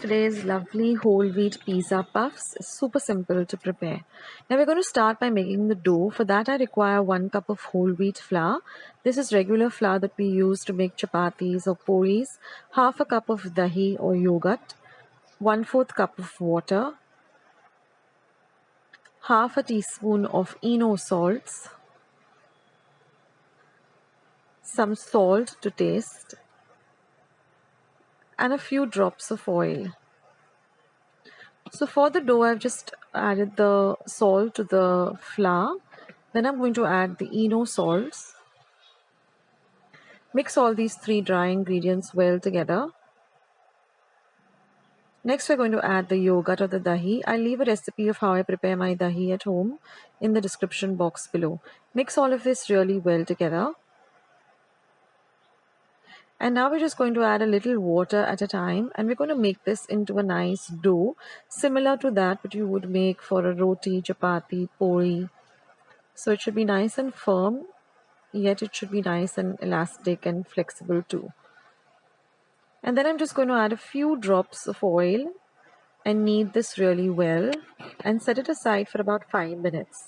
today's lovely whole wheat pizza puffs. It's super simple to prepare. Now we're going to start by making the dough. For that I require 1 cup of whole wheat flour. This is regular flour that we use to make chapatis or puris. Half a cup of dahi or yogurt. 1/4 cup of water. Half a teaspoon of Eno salts. Some salt to taste. And a few drops of oil. So for the dough, I've just added the salt to the flour. Then I'm going to add the Eno salts. Mix all these 3 dry ingredients well together. Next, we're going to add the yogurt or the dahi. I'll leave a recipe of how I prepare my dahi at home in the description box below. Mix all of this really well together. And now we're just going to add a little water at a time, and we're going to make this into a nice dough similar to that which you would make for a roti, chapati, puri. So it should be nice and firm, yet it should be nice and elastic and flexible too. And then I'm just going to add a few drops of oil and knead this really well and set it aside for about 5 minutes.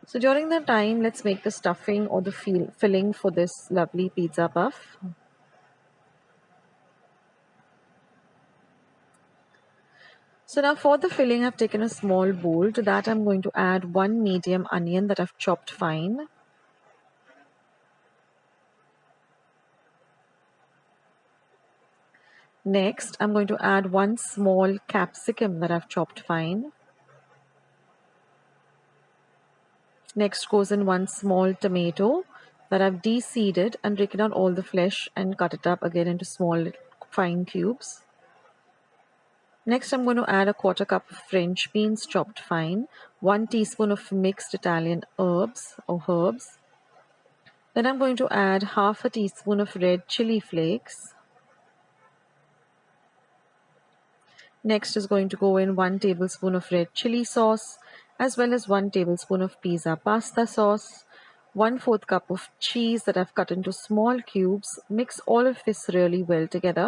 So during that time, let's make the stuffing or the filling for this lovely pizza puff. So now for the filling, I've taken a small bowl. To that, I'm going to add 1 medium onion that I've chopped fine. Next, I'm going to add 1 small capsicum that I've chopped fine. Next goes in 1 small tomato that I've de-seeded and taken out all the flesh and cut it up again into small fine cubes. Next, I'm going to add a 1/4 cup of French beans chopped fine, 1 teaspoon of mixed Italian herbs. Then I'm going to add half a teaspoon of red chili flakes. Next is going to go in 1 tablespoon of red chili sauce, as well as 1 tablespoon of pizza pasta sauce, 1/4 cup of cheese that I've cut into small cubes. Mix all of this really well together.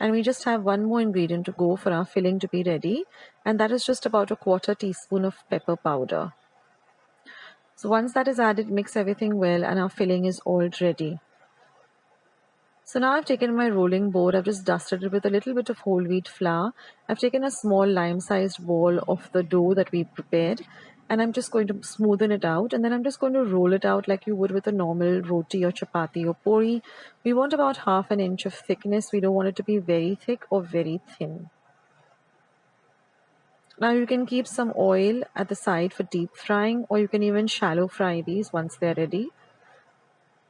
And we just have 1 more ingredient to go for our filling to be ready, and that is just about a 1/4 teaspoon of pepper powder. So once that is added, mix everything well and our filling is all ready. So now I've taken my rolling board, I've just dusted it with a little bit of whole wheat flour. I've taken a small lime-sized ball of the dough that we prepared, and I'm just going to smoothen it out, and then I'm just going to roll it out like you would with a normal roti or chapati or puri. We want about 1/2 inch of thickness. We don't want it to be very thick or very thin. Now you can keep some oil at the side for deep frying, or you can even shallow fry these once they're ready.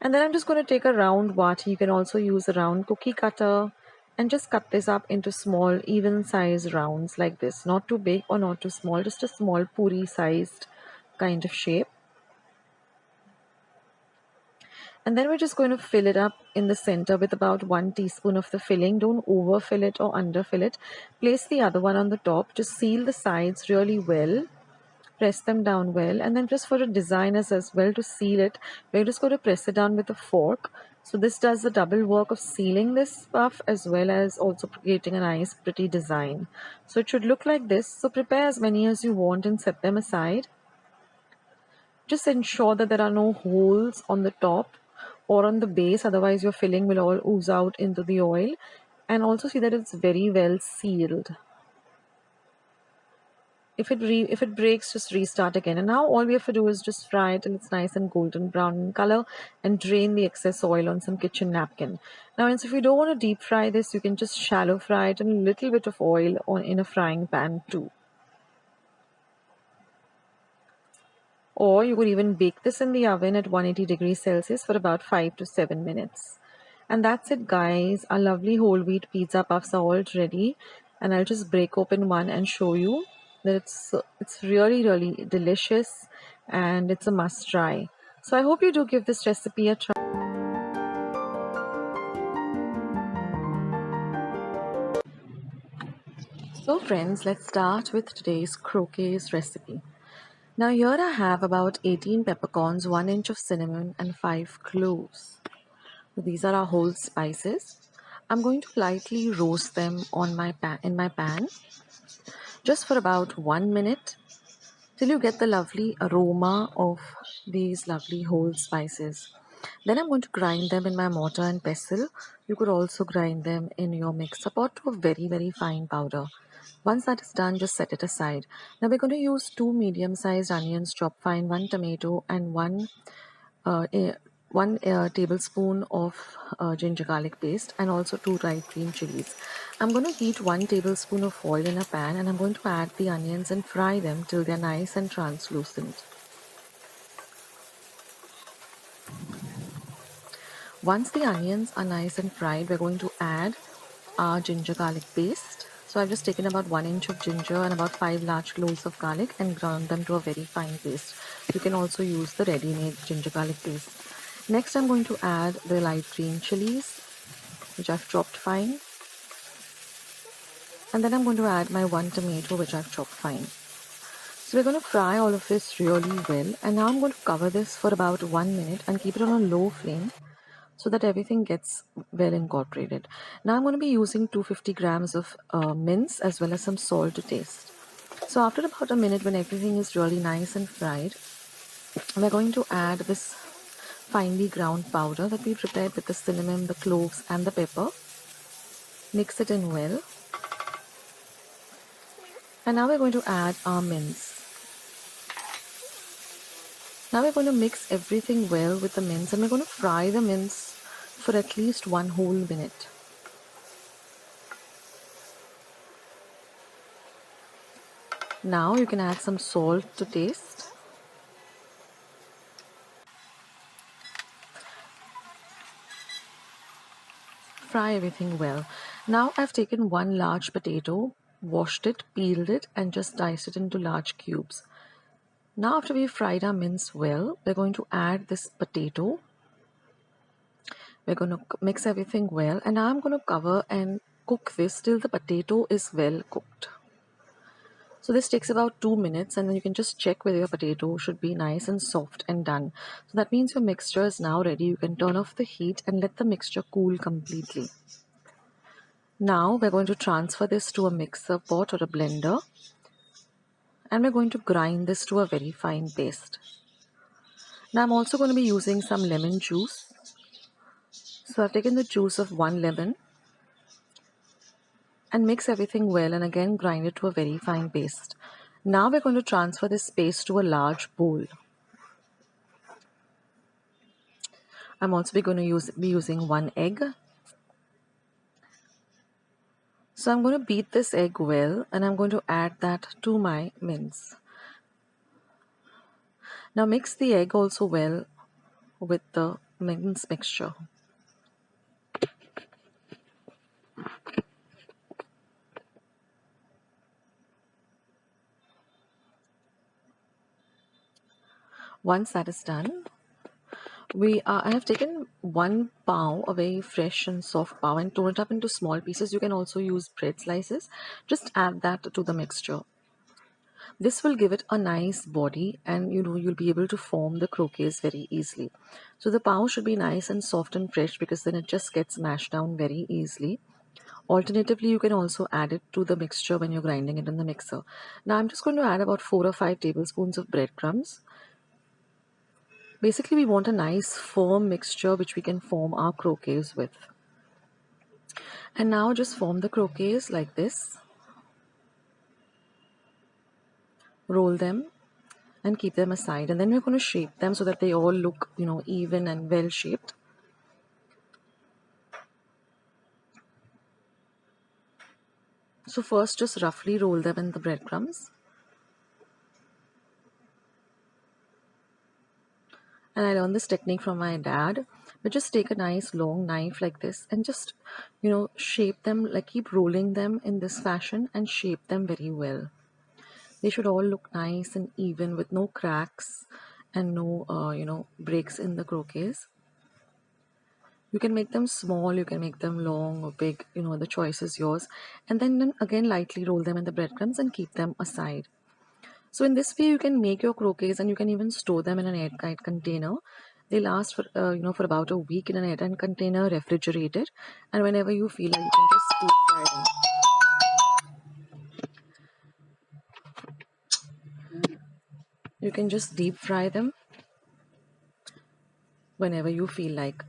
And then I'm just going to take a round vati. You can also use a round cookie cutter and just cut this up into small, even size rounds like this. Not too big or not too small, just a small puri sized kind of shape. And then we're just going to fill it up in the center with about 1 teaspoon of the filling. Don't overfill it or underfill it. Place the other one on the top. Just seal the sides really well. Press them down well, and then just for the designers as well, to seal it, we're just going to press it down with a fork. So this does the double work of sealing this puff as well as also creating a nice pretty design. So it should look like this. So prepare as many as you want and set them aside. Just ensure that there are no holes on the top or on the base, otherwise your filling will all ooze out into the oil. And also see that it's very well sealed. If it breaks, just restart again. And now all we have to do is just fry it till it's nice and golden brown in color, and drain the excess oil on some kitchen napkin. Now, if you don't want to deep fry this, you can just shallow fry it in a little bit of oil in a frying pan too. Or you could even bake this in the oven at 180 degrees Celsius for about 5 to 7 minutes. And that's it, guys. Our lovely whole wheat pizza puffs are all ready. And I'll just break open one and show you that it's really delicious, and it's a must try. So I hope you do give this recipe a try. So friends, let's start with today's croquettes recipe. Now here I have about 18 peppercorns, 1 inch of cinnamon and 5 cloves. So these are our whole spices. I'm going to lightly roast them on my in my pan just for about 1 minute till you get the lovely aroma of these lovely whole spices. Then I'm going to grind them in my mortar and pestle. You could also grind them in your mixer pot to a very fine powder. Once that is done, just set it aside. Now we're going to use 2 medium-sized onions chopped fine, 1 tomato, and uh, a, one tablespoon of ginger garlic paste, and also 2 dried green chilies. I'm going to heat 1 tablespoon of oil in a pan, and I'm going to add the onions and fry them till they're nice and translucent. Once the onions are nice and fried, we're going to add our ginger garlic paste. So I've just taken about 1 inch of ginger and about 5 large cloves of garlic and ground them to a very fine paste. You can also use the ready-made ginger garlic paste. Next, I'm going to add the light green chilies, which I've chopped fine. And then I'm going to add my 1 tomato, which I've chopped fine. So we're going to fry all of this really well. And now I'm going to cover this for about 1 minute and keep it on a low flame so that everything gets well incorporated. Now I'm going to be using 250 grams of mince as well as some salt to taste. So after about a minute, when everything is really nice and fried, we're going to add this finely ground powder that we prepared with the cinnamon, the cloves and the pepper. Mix it in well. And now we're going to add our mince. Now we're going to mix everything well with the mince, and we're going to fry the mince for at least 1 whole minute. Now you can add some salt to taste. Fry everything well. Now I've taken 1 large potato, washed it, peeled it, and just diced it into large cubes. Now after we've fried our mince well, we're going to add this potato. We're going to mix everything well, and now I'm going to cover and cook this till the potato is well cooked. So this takes about 2 minutes, and then you can just check whether your potato should be nice and soft and done. So that means your mixture is now ready. You can turn off the heat and let the mixture cool completely. Now we're going to transfer this to a mixer pot or a blender, and we're going to grind this to a very fine paste. Now I'm also going to be using some lemon juice. So I've taken the juice of 1 lemon and mix everything well, and again grind it to a very fine paste. Now we're going to transfer this paste to a large bowl. I'm also going to be using 1 egg. So I'm going to beat this egg well, and I'm going to add that to my mince. Now mix the egg also well with the mince mixture. Once that is done, I have taken 1 pav, a very fresh and soft pav, and torn it up into small pieces. You can also use bread slices. Just add that to the mixture. This will give it a nice body, and you'll be able to form the croquettes very easily. So the pav should be nice and soft and fresh, because then it just gets mashed down very easily. Alternatively, you can also add it to the mixture when you're grinding it in the mixer. Now I'm just going to add about 4 or 5 tablespoons of breadcrumbs. Basically, we want a nice firm mixture which we can form our croquettes with. And now just form the croquettes like this. Roll them and keep them aside, and then we're going to shape them so that they all look even and well shaped. So first just roughly roll them in the breadcrumbs, and I learned this technique from my dad. But just take a nice long knife like this and just shape them, like keep rolling them in this fashion and shape them very well. They should all look nice and even with no cracks and no breaks in the croquettes. You can make them small, you can make them long or big, the choice is yours. And then again lightly roll them in the breadcrumbs and keep them aside. So in this way you can make your croquettes, and you can even store them in an airtight container. They last for for about a week in an airtight container, refrigerated, and whenever you feel like, you can just deep fry them. You can just deep fry them whenever you feel like.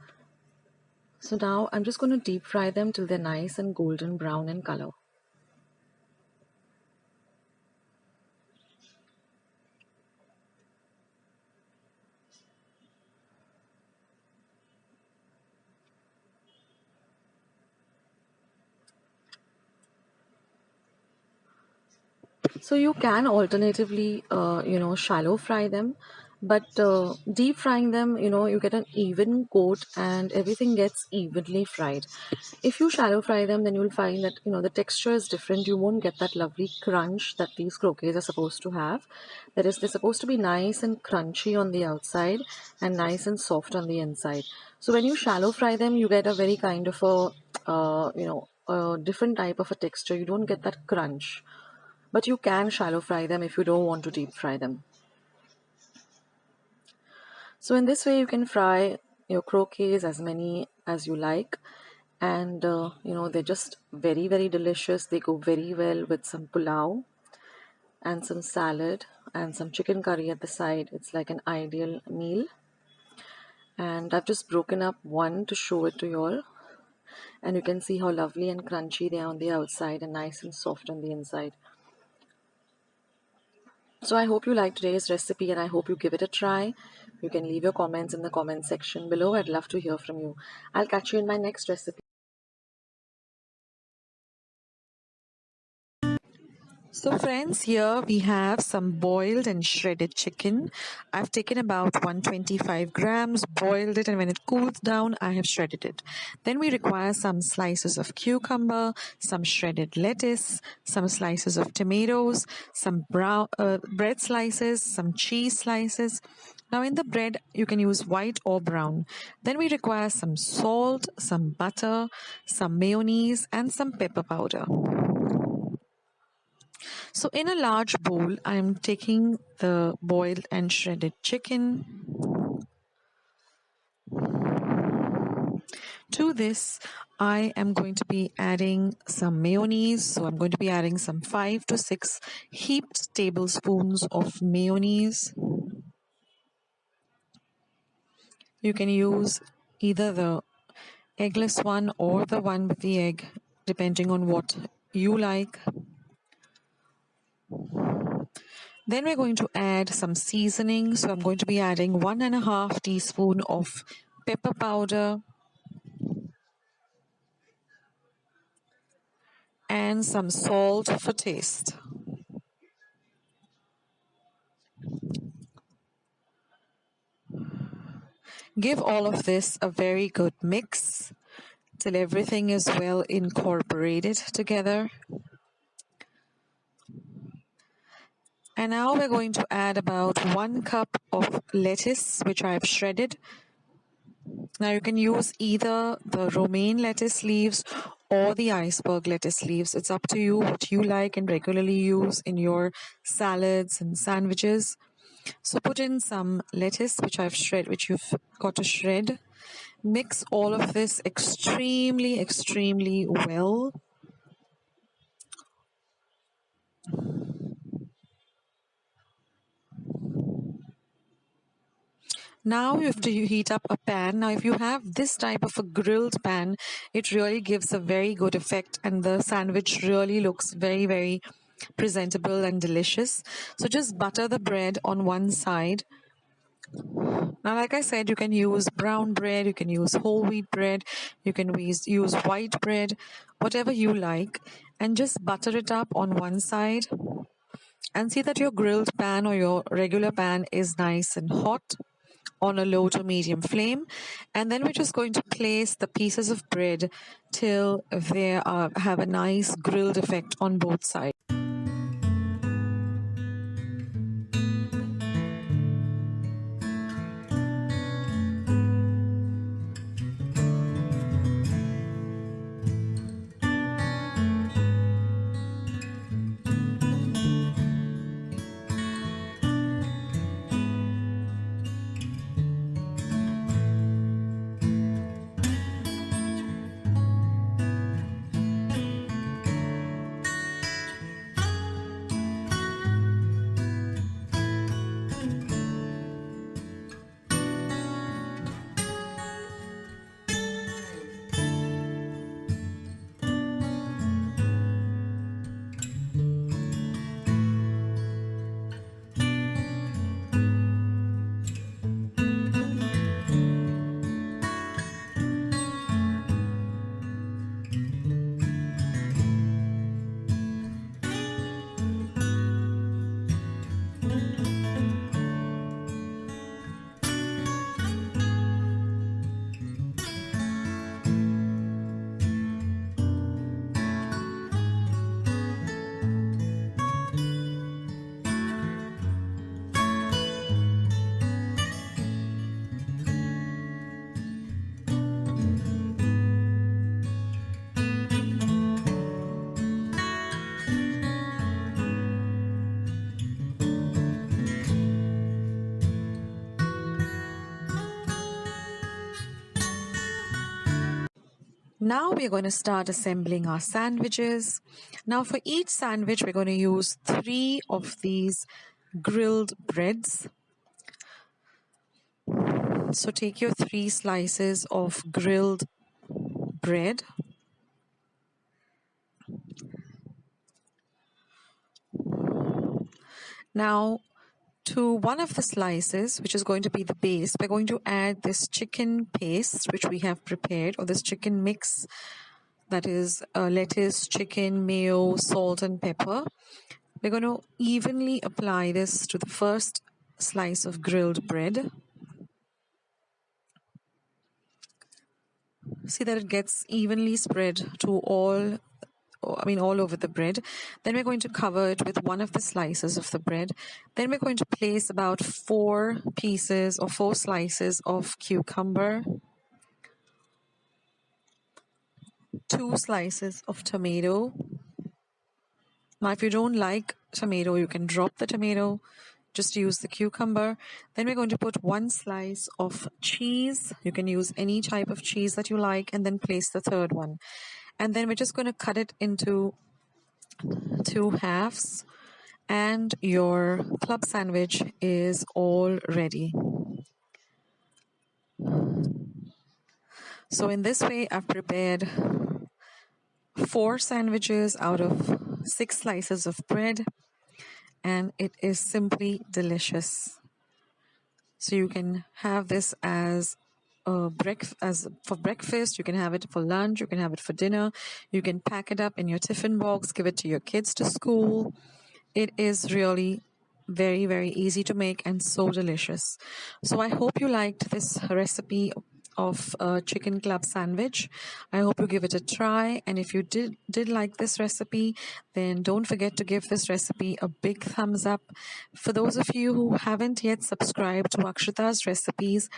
So now I'm just going to deep fry them till they're nice and golden brown in color. So you can alternatively, shallow fry them, but deep frying them, you get an even coat and everything gets evenly fried. If you shallow fry them, then you'll find that, the texture is different. You won't get that lovely crunch that these croquettes are supposed to have. That is, they're supposed to be nice and crunchy on the outside and nice and soft on the inside. So when you shallow fry them, you get a very kind of a different type of a texture. You don't get that crunch. But you can shallow fry them if you don't want to deep fry them. So in this way you can fry your croquettes as many as you like, and they're just very, very delicious. They go very well with some pulao and some salad and some chicken curry at the side. It's like an ideal meal. And I've just broken up one to show it to you all, and you can see how lovely and crunchy they are on the outside and nice and soft on the inside. So I hope you like today's recipe, and I hope you give it a try. You can leave your comments in the comment section below. I'd love to hear from you. I'll catch you in my next recipe. So friends, here we have some boiled and shredded chicken. I've taken about 125 grams, boiled it, and when it cools down, I have shredded it. Then we require some slices of cucumber, some shredded lettuce, some slices of tomatoes, some bread slices, some cheese slices. Now in the bread, you can use white or brown. Then we require some salt, some butter, some mayonnaise, and some pepper powder. So in a large bowl, I'm taking the boiled and shredded chicken. To this, I am going to be adding some mayonnaise. So I'm going to be adding some 5 to 6 heaped tablespoons of mayonnaise. You can use either the eggless one or the one with the egg, depending on what you like. Then we're going to add some seasoning. So I'm going to be adding 1.5 teaspoon of pepper powder and some salt for taste. Give all of this a very good mix till everything is well incorporated together. And now we're going to add about 1 cup of lettuce, which I've shredded. Now you can use either the romaine lettuce leaves or the iceberg lettuce leaves. It's up to you what you like and regularly use in your salads and sandwiches. So put in some lettuce, which you've got to shred. Mix all of this extremely, extremely well. Now you have to heat up a pan. Now if you have this type of a grilled pan, it really gives a very good effect and the sandwich really looks very, very presentable and delicious. So just butter the bread on one side. Now, like I said, you can use brown bread, you can use whole wheat bread, you can use white bread, whatever you like, and just butter it up on one side. And see that your grilled pan or your regular pan is nice and hot on a low to medium flame. And then we're just going to place the pieces of bread till they have a nice grilled effect on both sides. Now we're going to start assembling our sandwiches. Now for each sandwich, we're going to use 3 of these grilled breads. So take your 3 slices of grilled bread. Now to one of the slices, which is going to be the base, we're going to add this chicken paste which we have prepared, or this chicken mix, that is lettuce, chicken, mayo, salt and pepper. We're going to evenly apply this to the first slice of grilled bread. See that it gets evenly spread to all over the bread. Then we're going to cover it with one of the slices of the bread. Then we're going to place about 4 pieces or 4 slices of cucumber, 2 slices of tomato. Now, if you don't like tomato, you can drop the tomato. Just use the cucumber. Then we're going to put 1 slice of cheese. You can use any type of cheese that you like, and then place the third one. And then we're just going to cut it into 2 halves. And your club sandwich is all ready. So in this way, I've prepared 4 sandwiches out of 6 slices of bread, and it is simply delicious. So you can have this as for breakfast, you can have it for lunch, you can have it for dinner, you can pack it up in your tiffin box, give it to your kids to school. It is really very, very easy to make and so delicious. So I hope you liked this recipe of chicken club sandwich. I hope you give it a try, and if you did like this recipe, then don't forget to give this recipe a big thumbs up. For those of you who haven't yet subscribed to Akshita's recipes,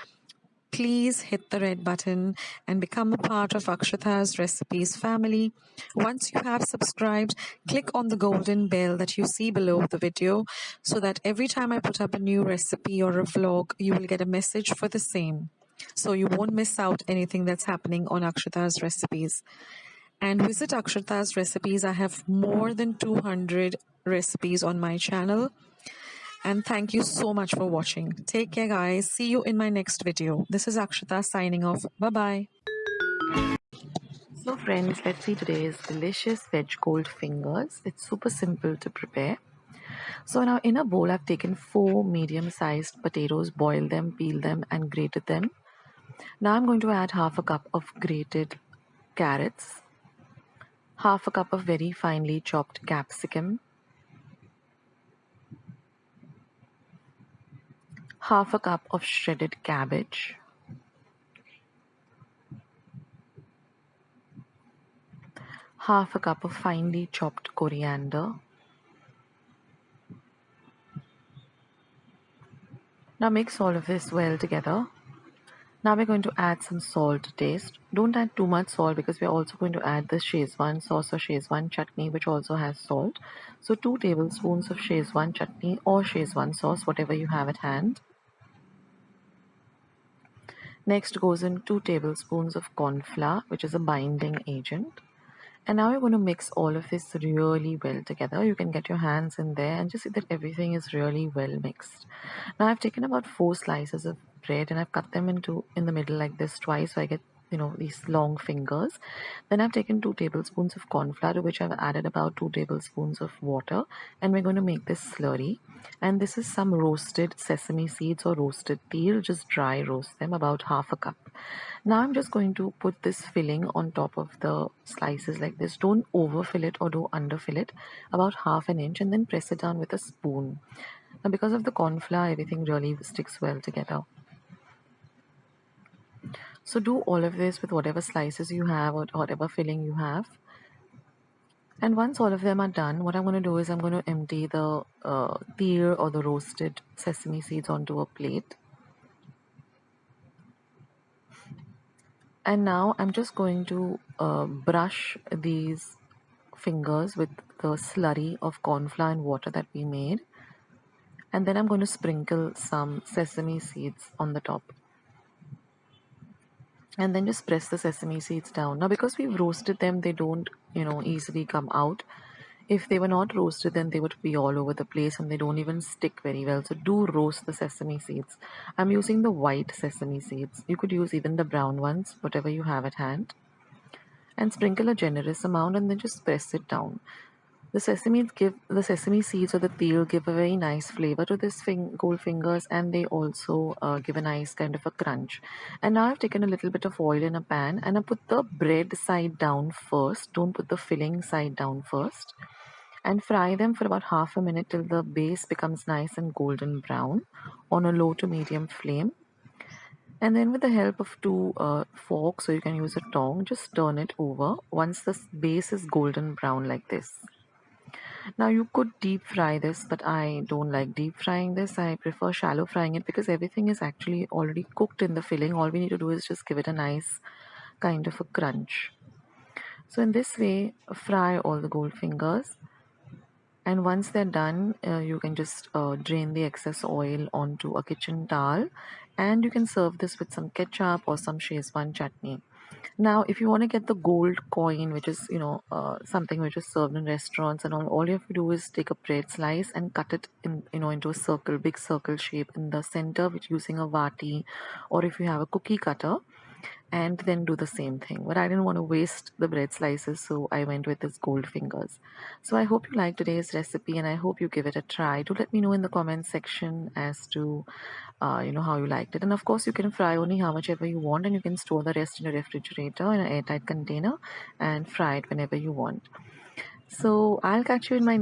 please hit the red button and become a part of Akshita's Recipes family. Once you have subscribed, click on the golden bell that you see below the video so that every time I put up a new recipe or a vlog, you will get a message for the same. So you won't miss out anything that's happening on Akshita's Recipes. And visit Akshita's Recipes. I have more than 200 recipes on my channel. And thank you so much for watching. Take care, guys. See you in my next video. This is Akshita signing off. Bye-bye. So friends, let's see today's delicious veg cold fingers. It's super simple to prepare. So now in a bowl, I've taken 4 medium-sized potatoes, boiled them, peeled them and grated them. Now I'm going to add half a cup of grated carrots, half a cup of very finely chopped capsicum, half a cup of shredded cabbage, half a cup of finely chopped coriander. Now mix all of this well together. Now we're going to add some salt to taste. Don't add too much salt because we're also going to add the Szechuan sauce or Szechuan chutney, which also has salt. So 2 tablespoons of Szechuan chutney or Szechuan sauce, whatever you have at hand. Next goes in 2 tablespoons of corn flour, which is a binding agent. And now you're going to mix all of this really well together. You can get your hands in there and just see that everything is really well mixed. Now I've taken about 4 slices of bread and I've cut them in the middle like this twice, so I get these long fingers. Then I've taken 2 tablespoons of corn flour, to which I've added about 2 tablespoons of water, and we're going to make this slurry. And this is some roasted sesame seeds or roasted peel. Just dry roast them, about half a cup. Now I'm just going to put this filling on top of the slices like this. Don't overfill it or do underfill it, about half an inch, and then press it down with a spoon. Now because of the corn flour, everything really sticks well together. So do all of this with whatever slices you have or whatever filling you have. And once all of them are done, what I'm going to do is I'm going to empty the peel or the roasted sesame seeds onto a plate. And now I'm just going to brush these fingers with the slurry of corn flour and water that we made. And then I'm going to sprinkle some sesame seeds on the top. and then just press the sesame seeds down. Now because we've roasted them, they don't easily come out. If they were not roasted, then they would be all over the place and they don't even stick very well. So do roast the sesame seeds. I'm using the white sesame seeds. You could use even the brown ones, whatever you have at hand, and sprinkle a generous amount and then just press it down. The sesame seeds or the peel give a very nice flavor to this gold fingers, and they also give a nice kind of a crunch. And now I've taken a little bit of oil in a pan and I put the bread side down first. Don't put the filling side down first. And fry them for about half a minute till the base becomes nice and golden brown on a low to medium flame. And then with the help of two forks, or you can use a tongue, just turn it over once the base is golden brown like this. Now you could deep fry this, but I don't like deep frying this. I prefer shallow frying it because everything is actually already cooked in the filling. All we need to do is just give it a nice kind of a crunch. So in this way, fry all the gold fingers. And once they're done, you can just drain the excess oil onto a kitchen towel, and you can serve this with some ketchup or some Szechuan chutney. Now, if you want to get the gold coin, which is something which is served in restaurants and all you have to do is take a bread slice and cut it in into a circle, big circle shape in the center, with using a vati, or if you have a cookie cutter, and then do the same thing. But I didn't want to waste the bread slices, so I went with this gold fingers. So I hope you like today's recipe, and I hope you give it a try. Do let me know in the comment section as to how you liked it. And of course, you can fry only how much ever you want, and you can store the rest in a refrigerator in an airtight container and fry it whenever you want. So I'll catch you in my